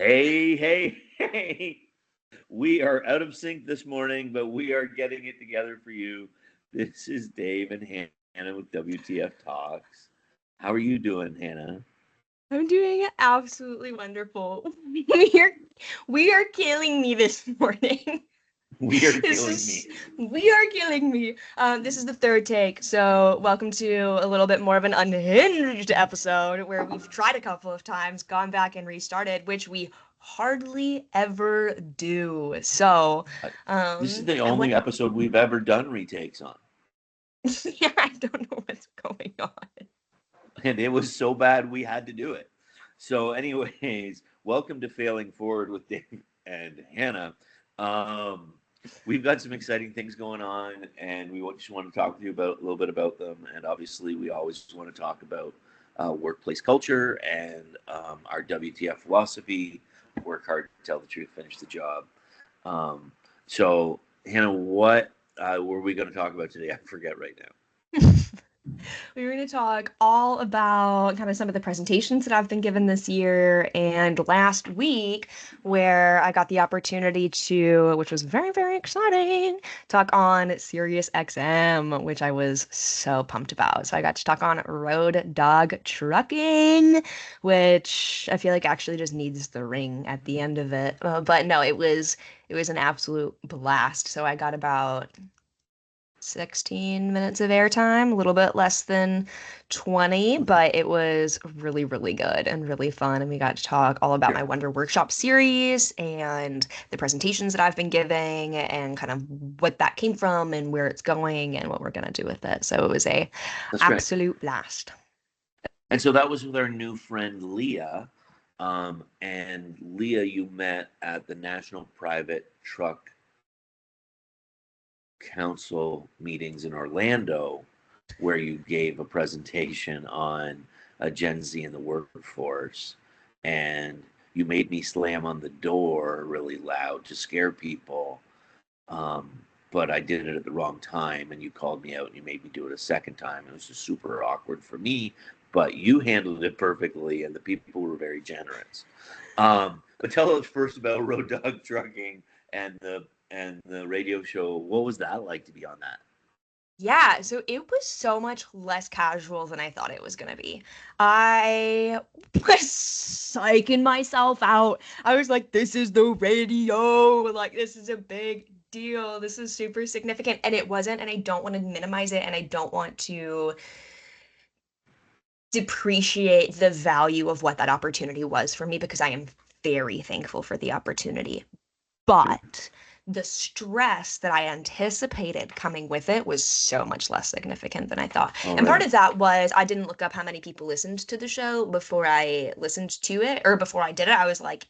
Hey, hey, hey. We are out of sync this morning, but we are getting it together for you. This is Dave and Hannah with WTF Talks. How are you doing, Hannah? I'm doing absolutely wonderful. We are we are killing me this morning. We are This killing is me. we are killing me. This is the third take, so welcome to a little bit more of an unhinged episode where we've tried a couple of times, gone back and restarted, which we hardly ever do. So, Uh, this is the I only want. episode we've ever done retakes on. Yeah, I don't know what's going on. And it was so bad we had to do it. So, anyways, welcome to Failing Forward with Dave and Hannah. Um, we've got some exciting things going on, and we just want to talk with you about a little bit about them. And obviously, we always want to talk about workplace culture and our WTF philosophy: work hard, tell the truth, finish the job. Um, so, Hannah, what were we going to talk about today? I forget right now. We were going to talk all about kind of some of the presentations that I've been given this year and last week, where I got the opportunity to, which was very, very exciting, talk on Sirius XM, which I was so pumped about. So I got to talk on road dog trucking, which I feel like actually just needs the ring at the end of it. But no, it was an absolute blast. So I got about 16 minutes of airtime, a little bit less than 20, but it was really, really good and really fun. And we got to talk all about my Wonder Workshop series and the presentations that I've been giving and kind of what that came from and where it's going and what we're going to do with it. So it was a That's great. absolute blast. And so that was with our new friend Leah. And Leah, you met at the National Private Truck Council meetings in Orlando, where you gave a presentation on Gen Z in the workforce. And you made me slam on the door really loud to scare people. Um, but I did it at the wrong time, and you called me out and you made me do it a second time. It was just super awkward for me, but you handled it perfectly, and the people were very generous. But tell us first about Road Dog Trucking and the radio show. What was that like to be on that? Yeah, so it was so much less casual than I thought it was gonna be. I was psyching myself out. I was like, this is the radio. Like, this is a big deal. This is super significant. And it wasn't, and I don't want to minimize it, and I don't want to depreciate the value of what that opportunity was for me because I am very thankful for the opportunity. But the stress that I anticipated coming with it was so much less significant than I thought. All And part right. of that was I didn't look up how many people listened to the show before I listened to it or before I did it. I was like,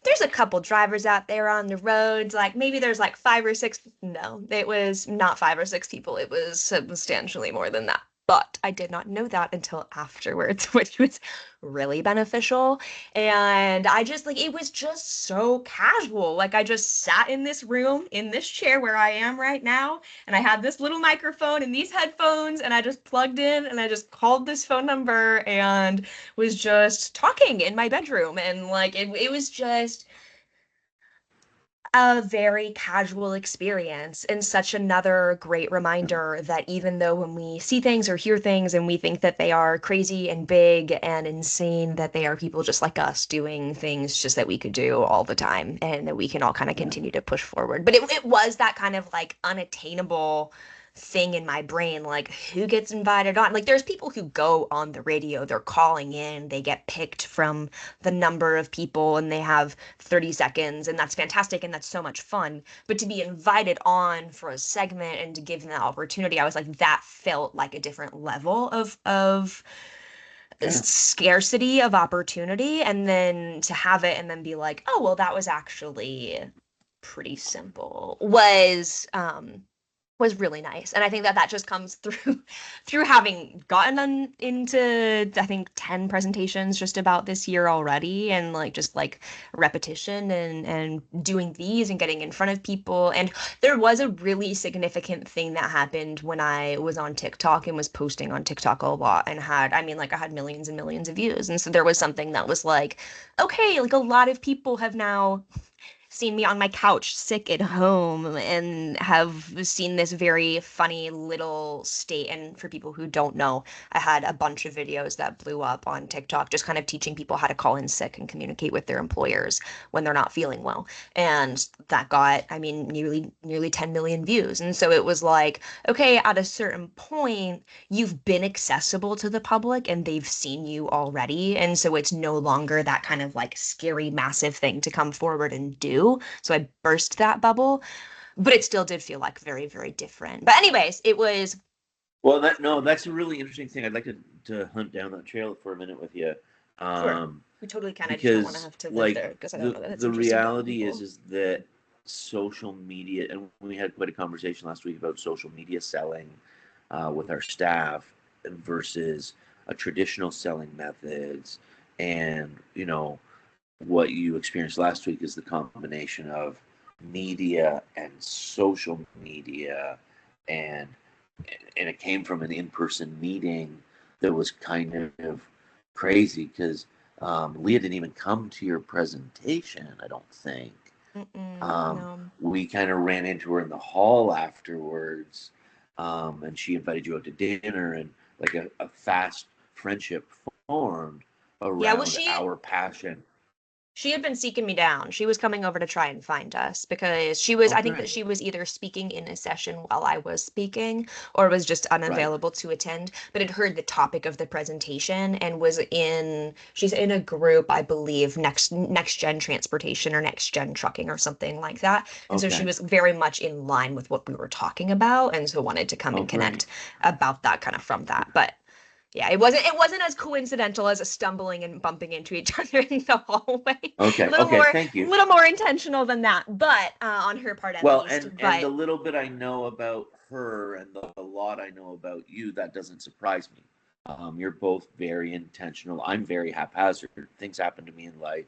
there's a couple drivers out there on the roads. Like maybe there's like five or six. No, it was not five or six people. It was substantially more than that. But I did not know that until afterwards, which was really beneficial. And I just like it was just so casual. Like I just sat in this room, in this chair where I am right now, and I had this little microphone and these headphones, and I just plugged in and I just called this phone number and was just talking in my bedroom. And like it was just a very casual experience and such another great reminder that even though when we see things or hear things and we think that they are crazy and big and insane, that they are people just like us doing things just that we could do all the time and that we can all kind of Yeah. continue to push forward. But it was that kind of like unattainable thing in my brain, like who gets invited on? Like there's people who go on the radio, they're calling in, they get picked from the number of people and they have 30 seconds and that's fantastic and that's so much fun. But to be invited on for a segment and to give them that opportunity, I was like, that felt like a different level of Yeah. scarcity of opportunity. And then to have it and then be like, oh, well, that was actually pretty simple was was really nice. And I think that that just comes through through having gotten into I think 10 presentations just about this year already, and like just like repetition and doing these and getting in front of people. And there was a really significant thing that happened when I was on TikTok and was posting on TikTok a lot and had, I mean, like I had millions and millions of views. And so there was something that was like, okay, like a lot of people have now seen me on my couch sick at home and have seen this very funny little state. And for people who don't know, I had a bunch of videos that blew up on TikTok, just kind of teaching people how to call in sick and communicate with their employers when they're not feeling well. And that got, I mean, nearly 10 million views. And so it was like, okay, at a certain point, you've been accessible to the public and they've seen you already. And so it's no longer that kind of like scary, massive thing to come forward and do. So I burst that bubble, but it still did feel like very, very different. But anyways, it was Well, that no, that's a really interesting thing. I'd like to hunt down that trail for a minute with you, sure. um, We totally can. I just don't want to because have to live like there because I don't the know that it's the interesting to other reality people. is that social media, and we had quite a conversation last week about social media selling with our staff versus a traditional selling methods, and what you experienced last week is the combination of media and social media, and it came from an in-person meeting that was kind of crazy because Leah didn't even come to your presentation, I don't think. No. We kind of ran into her in the hall afterwards, and she invited you out to dinner, and like a fast friendship formed Yeah, well, around our passion. she had been seeking me down. She was coming over to try and find us because I think that Okay, she was either speaking in a session while I was speaking or was just right. unavailable to attend, but had heard the topic of the presentation and she's in a group, I believe, next gen transportation or next gen trucking or something like that. And so she Okay. was very much in line with what we were talking about and so wanted to come Oh, and great. connect about that kind of from that. But yeah, it wasn't as coincidental as a stumbling and bumping into each other in the hallway. Okay. Little Okay. more Thank you. little more intentional than that, but on her part at Well, least. and the But little bit I know about her and the lot I know about you, that doesn't surprise me. You're both very intentional. I'm very haphazard. Things happen to me in life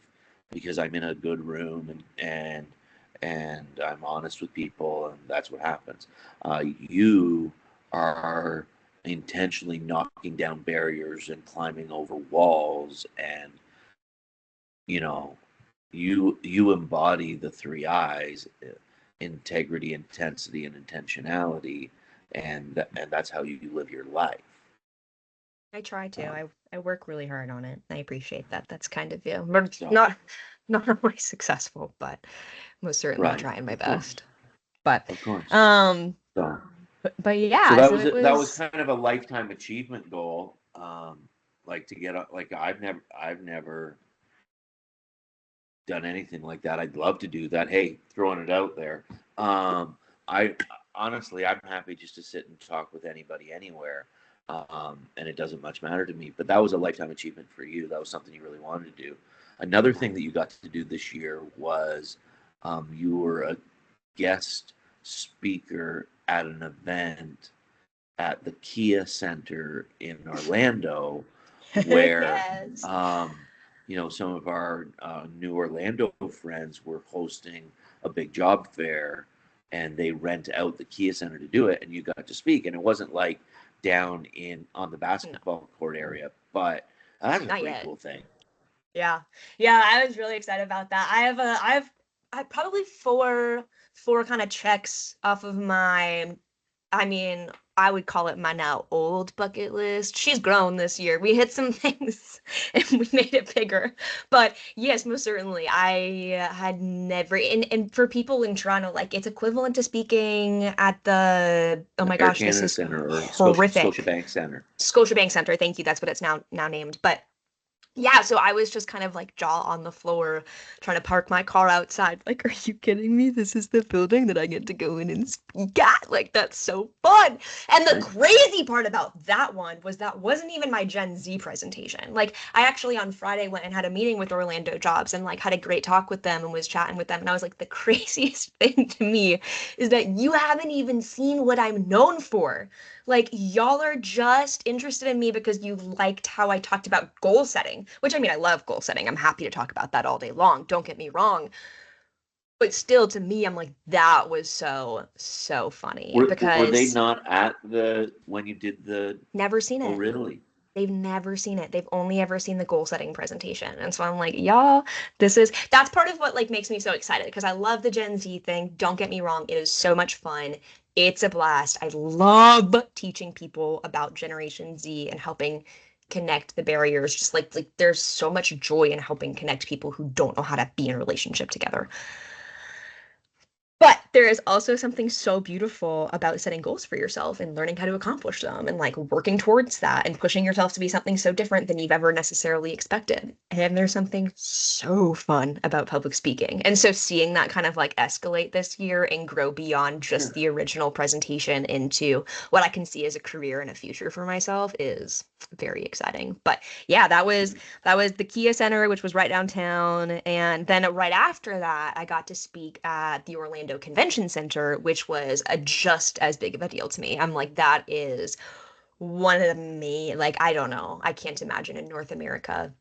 because I'm in a good room, and I'm honest with people, and that's what happens. You are intentionally knocking down barriers and climbing over walls, and you know you embody the three I's: integrity, intensity, and intentionality, and that's how you live your life. I try to. Um, I work really hard on it. I appreciate that. That's kind of you. But it's so not always successful, but most certainly right, trying my of course, best. But of course. um So but so yeah, that so was it that was was kind of a lifetime achievement goal. Like to get like I've never done anything like that. I'd love to do that. Hey, throwing it out there. I honestly, I'm happy just to sit and talk with anybody anywhere, and it doesn't much matter to me. But that was a lifetime achievement for you. That was something you really wanted to do. Another thing that you got to do this year was you were a guest speaker at an event at the Kia Center in Orlando, where yes. um, some of our new Orlando friends were hosting a big job fair, and they rent out the Kia Center to do it, and you got to speak, and it wasn't like down in on the No, basketball court area, but that's a not pretty yet. cool thing. Yeah. Yeah, I was really excited about that. I have probably four kind of checks off of my I mean, I would call it my now old bucket list. She's grown this year. We hit some things and we made it bigger. But yes, most certainly. I had never and for people in Toronto, like it's equivalent to speaking at the oh my Air gosh, this Canada is Center or horrific. Scotiabank Center. Scotiabank Center, thank you. That's what it's now named. But Yeah, so I was just kind of like jaw on the floor trying to park my car outside. Like, are you kidding me? This is the building that I get to go in and speak at? Like, that's so fun. And the Right? crazy part about that one was that wasn't even my Gen Z presentation. Like, I actually on Friday went and had a meeting with Orlando Jobs and like had a great talk with them and was chatting with them. And I was like, the craziest thing to me is that you haven't even seen what I'm known for. Like, y'all are just interested in me because you liked how I talked about goal setting, which I mean, I love goal setting. I'm happy to talk about that all day long. Don't get me wrong. But still, to me, I'm like, that was so, so funny Were they because not at the when you did the? never seen Oh, it. really? They've never seen it. They've only ever seen the goal setting presentation. And so I'm like, y'all, that's part of what like makes me so excited because I love the Gen Z thing. Don't get me wrong, it is so much fun. It's a blast. I love teaching people about Generation Z and helping connect the barriers. Just like there's so much joy in helping connect people who don't know how to be in a relationship together. But there is also something so beautiful about setting goals for yourself and learning how to accomplish them and like working towards that and pushing yourself to be something so different than you've ever necessarily expected. And there's something so fun about public speaking. And so seeing that kind of like escalate this year and grow beyond just Sure. the original presentation into what I can see as a career and a future for myself is very exciting. But yeah, that was the Kia Center, which was right downtown. And then right after that, I got to speak at the Orlando Convention Center, which was just as big of a deal to me. I'm like, that is one of the main, like, I don't know. I can't imagine in North America,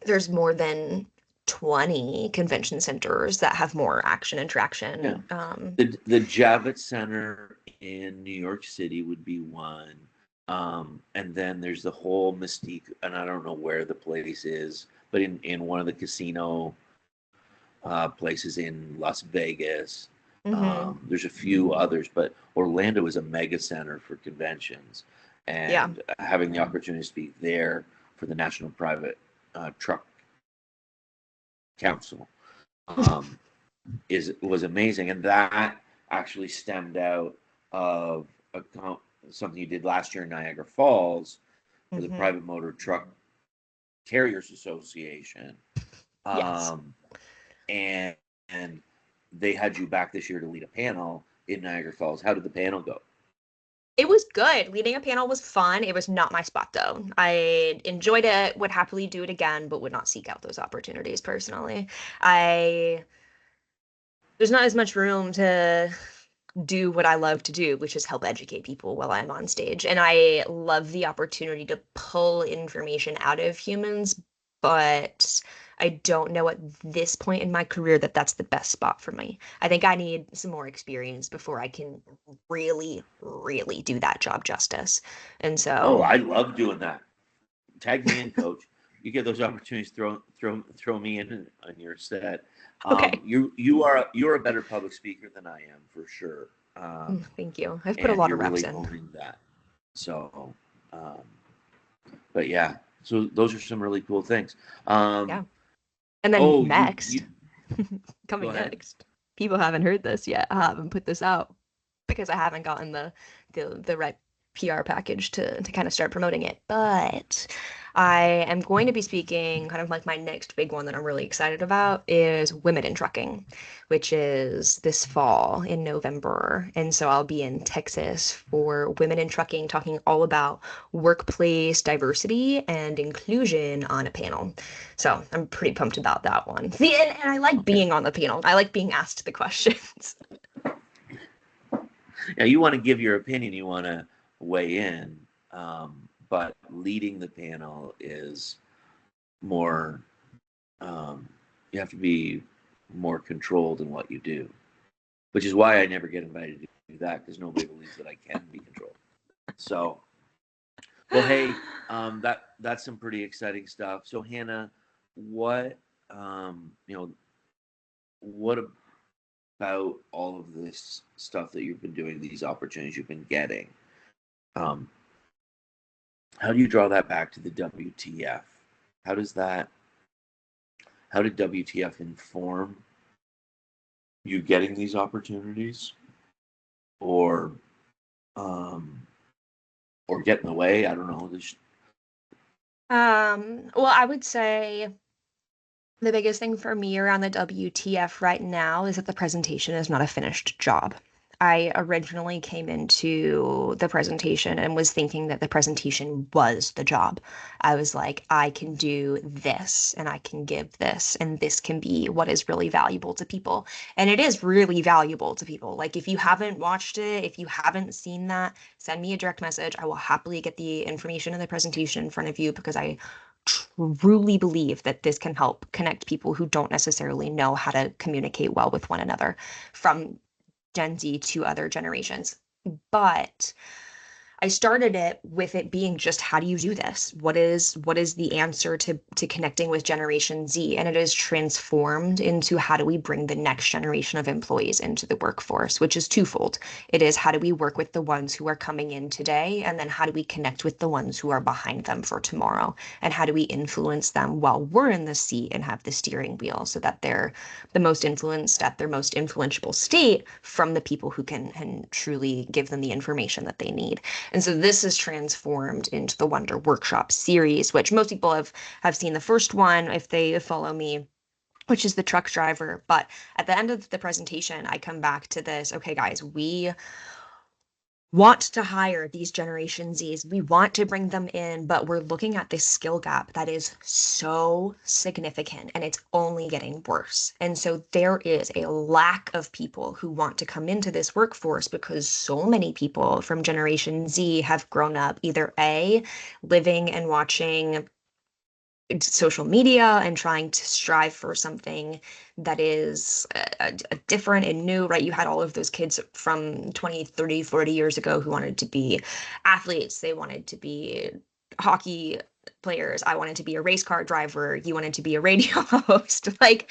there's more than 20 convention centers that have more action and Yeah. traction. The Javits Center in New York City would be one. And then there's the whole Mystique, and I don't know where the place is, but in one of the casino places in Las Vegas. Hmm. There's a few others, but Orlando is a mega center for conventions, Yeah. and having the opportunity to speak there for the National Private Truck Council um, is was amazing, and that actually stemmed out of something you did last year in Niagara Falls for the Hmm. Private Motor Truck Carriers Association, Yes. um, and and they had you back this year to lead a panel in Niagara Falls. How did the panel go? It was good. Leading a panel was fun. It was not my spot though. I enjoyed it, would happily do it again, but would not seek out those opportunities personally. I There's not as much room to do what I love to do, which is help educate people while I'm on stage. And I love the opportunity to pull information out of humans, but I don't know at this point in my career that that's the best spot for me. I think I need some more experience before I can really, really do that job justice. And Oh, so, I love doing that. Tag me in, coach. You get those opportunities, throw me in on your set. okay. You're a better public speaker than I am for sure, Thank you. I've put a and lot you're of reps really in. honing that. So, um, but yeah, so those are some really cool things. Yeah. Um, And then oh, you next, go coming ahead. next, people haven't heard this yet. I haven't put this out because I haven't gotten the right PR package to kind of start promoting it. But I am going to be speaking kind of like my next big one that I'm really excited about is Women in Trucking, which is this fall in November. And so I'll be in Texas for Women in Trucking, talking all about workplace diversity and inclusion on a panel. So I'm pretty pumped about that one. See, and I like Okay. being on the panel. I like being asked the questions. Yeah, you want to give your opinion, you want to weigh in, but leading the panel is more. Um, you have to be more controlled in what you do, which is why I never get invited to do that because nobody believes that I can be controlled. So, well, hey, that's some pretty exciting stuff. So, Hannah, what what about all of this stuff that you've been doing, these opportunities you've been getting? Um, how do you draw that back to the WTF? How does that? How did WTF inform you getting these opportunities, or um, or get in the way? I don't know. Well, I would say the biggest thing for me around the WTF right now is that the presentation is not a finished job. I originally came into the presentation and was thinking that the presentation was the job. I was like, I can do this and I can give this, and this can be what is really valuable to people. And it is really valuable to people. Like, if you haven't watched it, if you haven't seen that, send me a direct message. I will happily get the information in the presentation in front of you because I truly believe that this can help connect people who don't necessarily know how to communicate well with one another from Gen Z to other generations. But I started it with it being just how do you do this? What is the answer to connecting with Generation Z? And it is transformed into how do we bring the next generation of employees into the workforce, which is twofold. It is how do we work with the ones who are coming in today, and then how do we connect with the ones who are behind them for tomorrow? And how do we influence them while we're in the seat and have the steering wheel so that they're the most influenced at their most influential state from the people who can truly give them the information that they need. And so this is transformed into the Wonder Workshop series, which most people have seen the first one if they follow me, which is the truck driver. But at the end of the presentation, I come back to this, okay, guys, we want to hire these Generation Zs. We want to bring them in, but we're looking at this skill gap that is so significant and it's only getting worse. And so there is a lack of people who want to come into this workforce because so many people from Generation Z have grown up either A, living and watching social media and trying to strive for something that is different and new, right? You had all of those kids from 20, 30, 40 years ago who wanted to be athletes. They wanted to be hockey players. I wanted to be a race car driver. You wanted to be a radio host. Like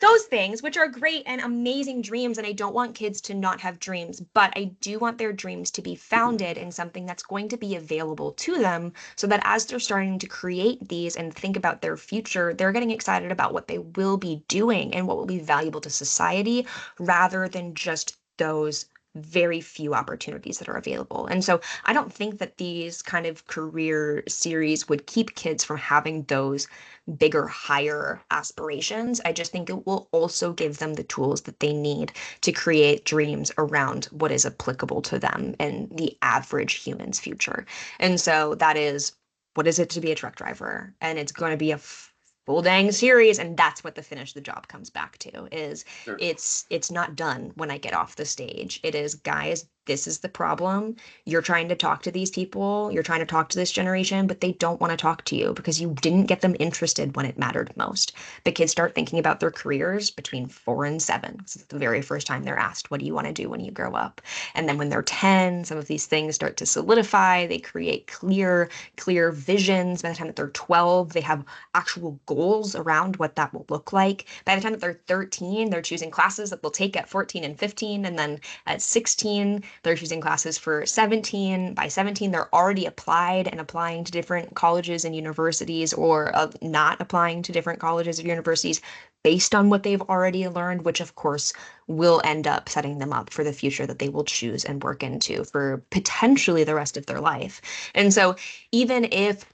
those things, which are great and amazing dreams. And I don't want kids to not have dreams, but I do want their dreams to be founded in something that's going to be available to them so that as they're starting to create these and think about their future, they're getting excited about what they will be doing and what will be valuable to society rather than just those very few opportunities that are available. And so I don't think that these kind of career series would keep kids from having those bigger, higher aspirations. I just think it will also give them the tools that they need to create dreams around what is applicable to them and the average human's future. And so that is what is it to be a truck driver? And it's going to be a full dang series, and that's what the finish the job comes back to is Sure. it's not done when I get off the stage. It is, guys, this is the problem. You're trying to talk to these people, you're trying to talk to this generation, but they don't want to talk to you because you didn't get them interested when it mattered most. The kids start thinking about their careers between 4 and 7. It's the very first time they're asked, what do you want to do when you grow up? And then when they're 10, some of these things start to solidify. They create clear visions. By the time that they're 12, they have actual goals around what that will look like. By the time that they're 13, they're choosing classes that they'll take at 14 and 15. And then at 16, they're choosing classes for 17. By 17, they're already applied and applying to different colleges and universities or not applying to different colleges or universities based on what they've already learned, which of course will end up setting them up for the future that they will choose and work into for potentially the rest of their life. And so even if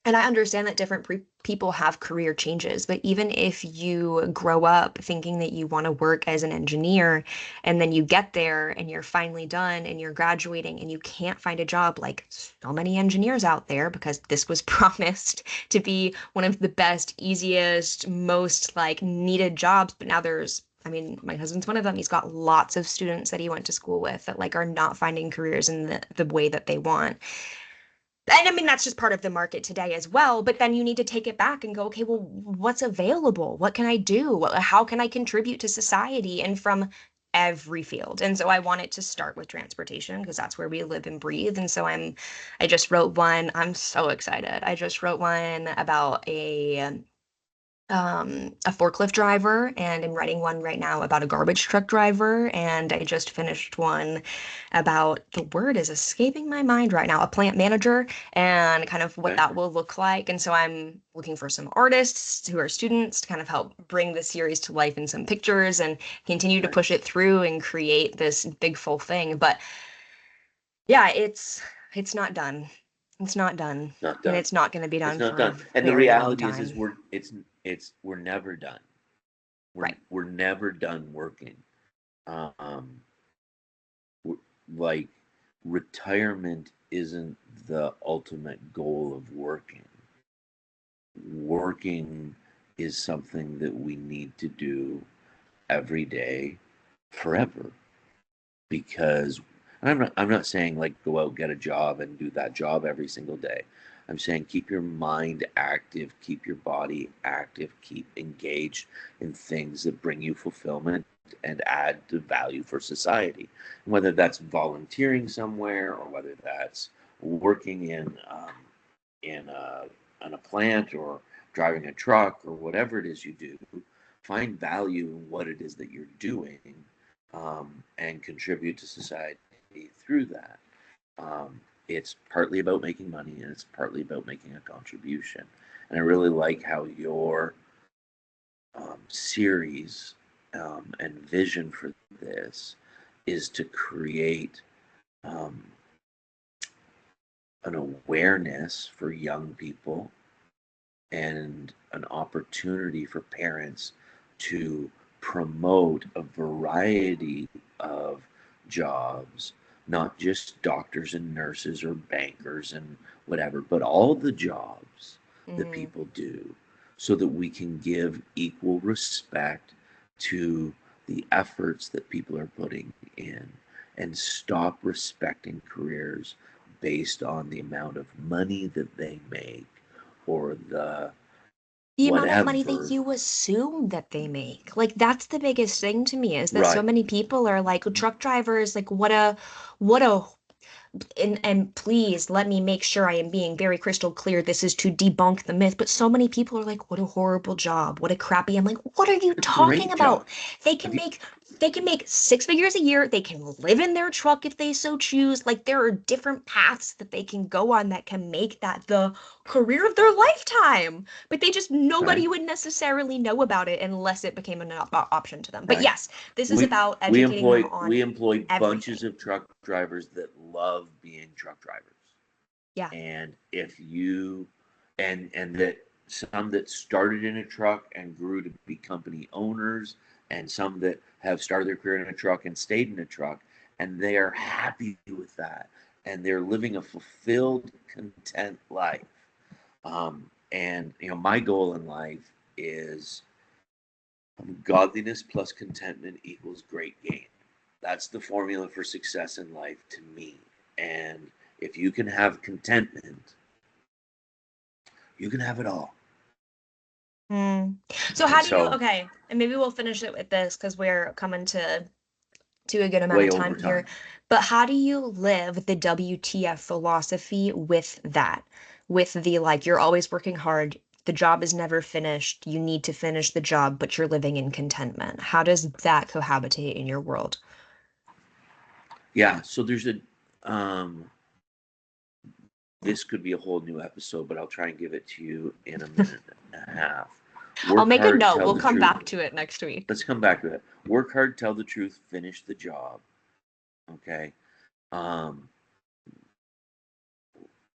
and I understand that different people have career changes, but even if you grow up thinking that you want to work as an engineer and then you get there and you're finally done and you're graduating and you can't find a job like so many engineers out there because this was promised to be one of the best, easiest, most like needed jobs, but now there's I mean, my husband's one of them. He's got lots of students that he went to school with that like are not finding careers in the way that they want. And I mean, that's just part of the market today as well. But then you need to take it back and go, okay, well, what's available? What can I do? How can I contribute to society? And from every field. And so I wanted to start with transportation because that's where we live and breathe. And so I just wrote one. I'm so excited. I just wrote one about a forklift driver, and I'm writing one right now about a garbage truck driver. And I just finished one about the word is escaping my mind right now, a plant manager, and kind of what Okay. that will look like. And so I'm looking for some artists who are students to kind of help bring the series to life in some pictures and continue to Okay. push it through and create this big full thing. But yeah, it's not done. It's not done. Not And done. it's not going to be It's done not for a done. And the very long reality is time. we're never done. Right. We're never done working. Um, like retirement isn't the ultimate goal of working. Working is something that we need to do every day forever, because I'm not saying like go out, get a job and do that job every single day. I'm saying keep your mind active, keep your body active, keep engaged in things that bring you fulfillment and add the value for society. And whether that's volunteering somewhere or whether that's working in a plant or driving a truck or whatever it is you do, find value in what it is that you're doing, and contribute to society through that. It's partly about making money and it's partly about making a contribution. And I really like how your series and vision for this is to create um, an awareness for young people and an opportunity for parents to promote a variety of jobs, not just doctors and nurses or bankers and whatever, but all the jobs that Mm-hmm. people do, so that we can give equal respect to the efforts that people are putting in and stop respecting careers based on the amount of money that they make or The amount of money that whatever. you assume that they make. Like that's the biggest thing to me is that so Right. many people are like truck drivers, like what a and please let me make sure I am being very crystal clear. This is to debunk the myth. But so many people are like, what a horrible job. What a crappy. I'm like, what are you A talking great job. about? They Have can you, make they can make 6 figures a year. They can live in their truck if they so choose. Like there are different paths that they can go on that can make that the career of their lifetime. But they just right, nobody would necessarily know about it unless it became an option to them. But right. yes, this is We about we educating them employ on we employ bunches everything. of truck drivers that love being truck drivers. Yeah. And if you and that some that started in a truck and grew to be company owners, and some that have started their career in a truck and stayed in a truck, and they are happy with that, and they're living a fulfilled, content life. And my goal in life is godliness plus contentment equals great gain. That's the formula for success in life to me. And if you can have contentment, you can have it all. Hmm. So And how do you, so, okay, and maybe we'll finish it with this because we're coming to a good amount way of over time here. time. But how do you live the WTF philosophy with that? With the like you're always working hard, the job is never finished, you need to finish the job, but you're living in contentment. How does that cohabitate in your world? Yeah. So um, this could be a whole new episode, but I'll try and give it to you in a minute and a half. I'll Work make a hard, note. tell We'll the come truth. back to it next week. Let's come back to it. Work hard, tell the truth, finish the job. Okay. Um,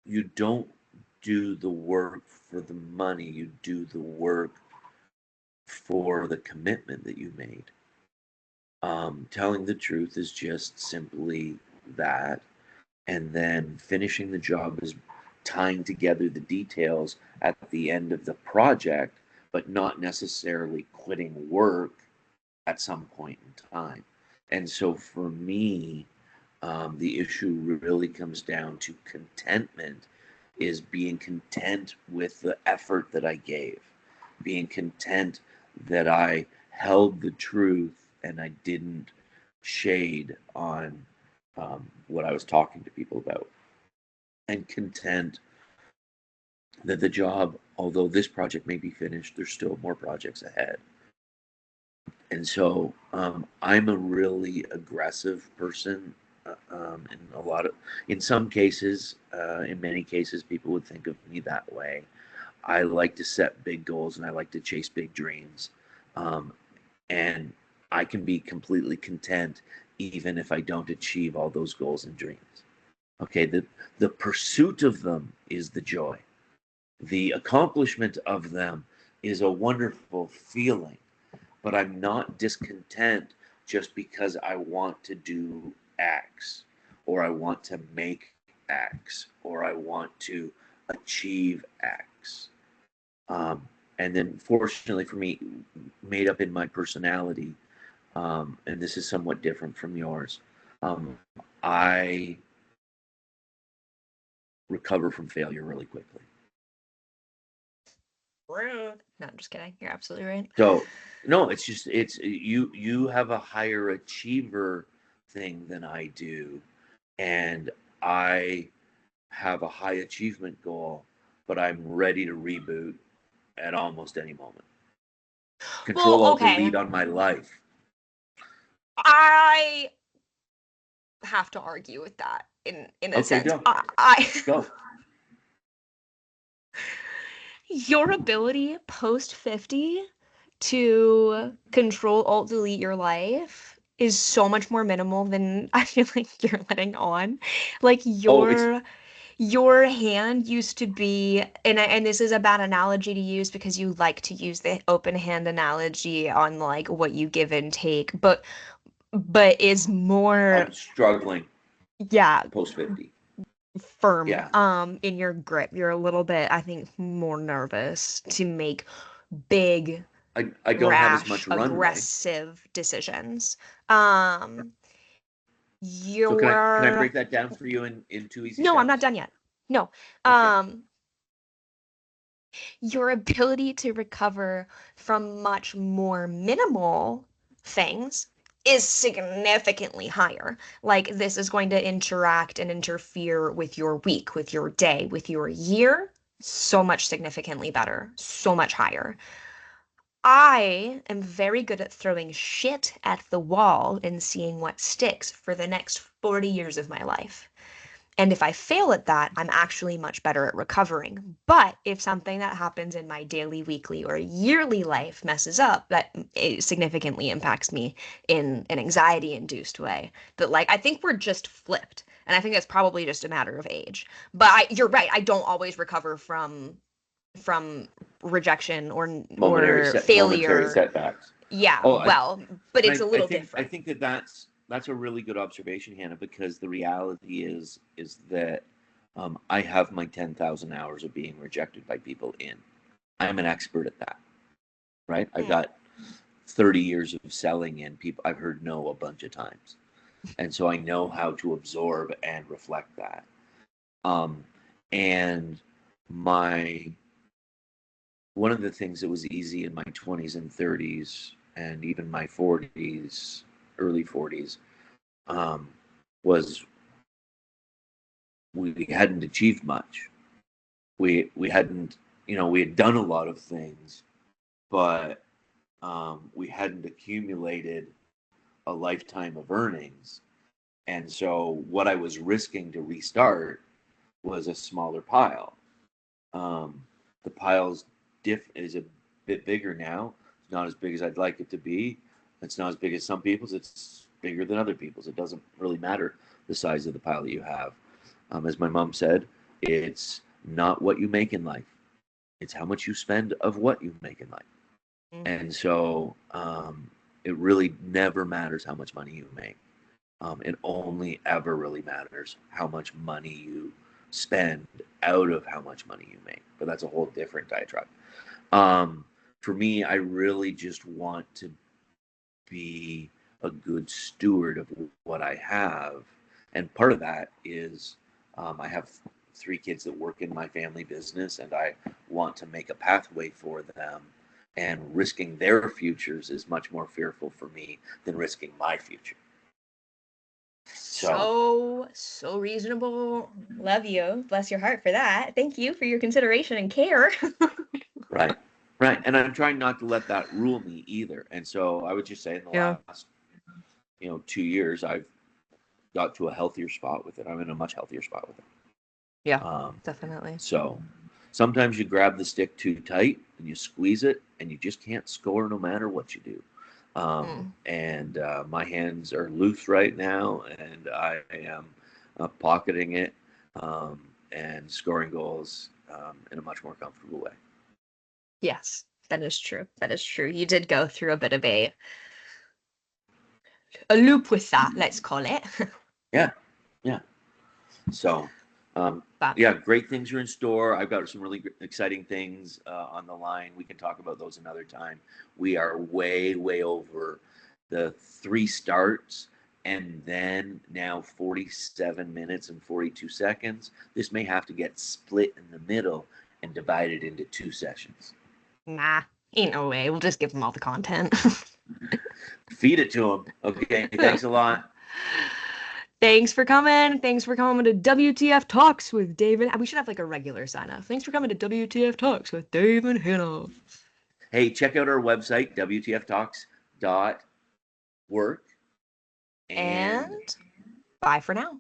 you don't do the work for the money, you do the work for the commitment that you made. Telling the truth is just simply that. And then finishing the job is tying together the details at the end of the project, but not necessarily quitting work at some point in time. And so for me, the issue really comes down to contentment, is being content with the effort that I gave, being content that I held the truth and I didn't shade on what I was talking to people about, and content that the job, although this project may be finished, there's still more projects ahead. And so I'm a really aggressive person. In in some cases, in many cases, people would think of me that way. I like to set big goals and I like to chase big dreams. Um, and I can be completely content even if I don't achieve all those goals and dreams. Okay, the pursuit of them is the joy. The accomplishment of them is a wonderful feeling, but I'm not discontent just because I want to do X, or I want to make X, or I want to achieve X. And then, fortunately for me, made up in my personality, and this is somewhat different from yours, I recover from failure really quickly. Rude. No, I'm just kidding. You're absolutely right. So, no, it's just you have a higher achiever thing than I do, and I have a high achievement goal, but I'm ready to reboot at almost any moment. Control Well, Alt okay. Delete on my life. I have to argue with that in a Okay, sense. go. I Go. your ability post 50 to control alt delete your life is so much more minimal than I feel like you're letting on. Like Oh, it's your hand used to be, and this is a bad analogy to use because you like to use the open hand analogy on like what you give and take, but is more, I'm struggling yeah, post 50. firm Yeah. in your grip. You're a little bit, I think, more nervous to make big, I don't have as rash, much runway. aggressive decisions. Um, So can I your break that down for you in two easy No, I'm not steps? done yet. No. Okay. Your ability to recover from much more minimal things is significantly higher. Like this is going to interact and interfere with your week, with your day, with your year, so much significantly better, so much higher. I am very good at throwing shit at the wall and seeing what sticks for the next 40 years of my life. And if I fail at that, I'm actually much better at recovering. But if something that happens in my daily, weekly, or yearly life messes up, that it significantly impacts me in an anxiety-induced way. That like I think we're just flipped, and I think that's probably just a matter of age. But you're right. I don't always recover from rejection or Momentary failure. setbacks. Yeah, Oh, well, but it's a I little think different. that that's a really good observation, Hannah, because the reality is that I have my 10,000 hours of being rejected by people in. I'm an expert at that, right? I've Mm. got 30 years of selling in people. I've heard no a bunch of times, and so I know how to absorb and reflect that. Um, and my one of the things that was easy in my 20s and 30s and even my 40s, early 40s, um, was we hadn't achieved much. We hadn't, we had done a lot of things, but we hadn't accumulated a lifetime of earnings. And so what I was risking to restart was a smaller pile. The pile's is a bit bigger now. It's not as big as I'd like it to be. It's not as big as some people's. It's bigger than other people's. It doesn't really matter the size of the pile that you have. As my mom said, it's not what you make in life. It's how much you spend of what you make in life. Mm. And so it really never matters how much money you make. It only ever really matters how much money you spend out of how much money you make. But that's a whole different diatribe. Um, for me, I really just want to be a good steward of what I have. And part of that is I have three kids that work in my family business, and I want to make a pathway for them. And risking their futures is much more fearful for me than risking my future. So, So reasonable. Love you. Bless your heart for that. Thank you for your consideration and care. right, right. And I'm trying not to let that rule me either. And so I would just say in the Yeah. last, 2 years, I've got to a healthier spot with it. I'm in a much healthier spot with it. Yeah, Um, definitely. so sometimes you grab the stick too tight and you squeeze it and you just can't score no matter what you do. And my hands are loose right now, and I am pocketing it, and scoring goals in a much more comfortable way. Yes, that is true. That is true. You did go through a bit of a loop with that, let's call it. Yeah, yeah. So, But yeah, great things are in store. I've got some really exciting things on the line. We can talk about those another time. We are way, way over the 3 starts and then now 47 minutes and 42 seconds. This may have to get split in the middle and divided into 2 sessions. nah, ain't no way. We'll just give them all the content. Feed it to them. Okay, thanks a lot. Thanks for coming. Thanks for coming to WTF Talks with David. We should have like a regular sign off. Thanks for coming to WTF Talks with Dave and Hannah. Hey, check out our website, WTFtalks.work. And And bye for now.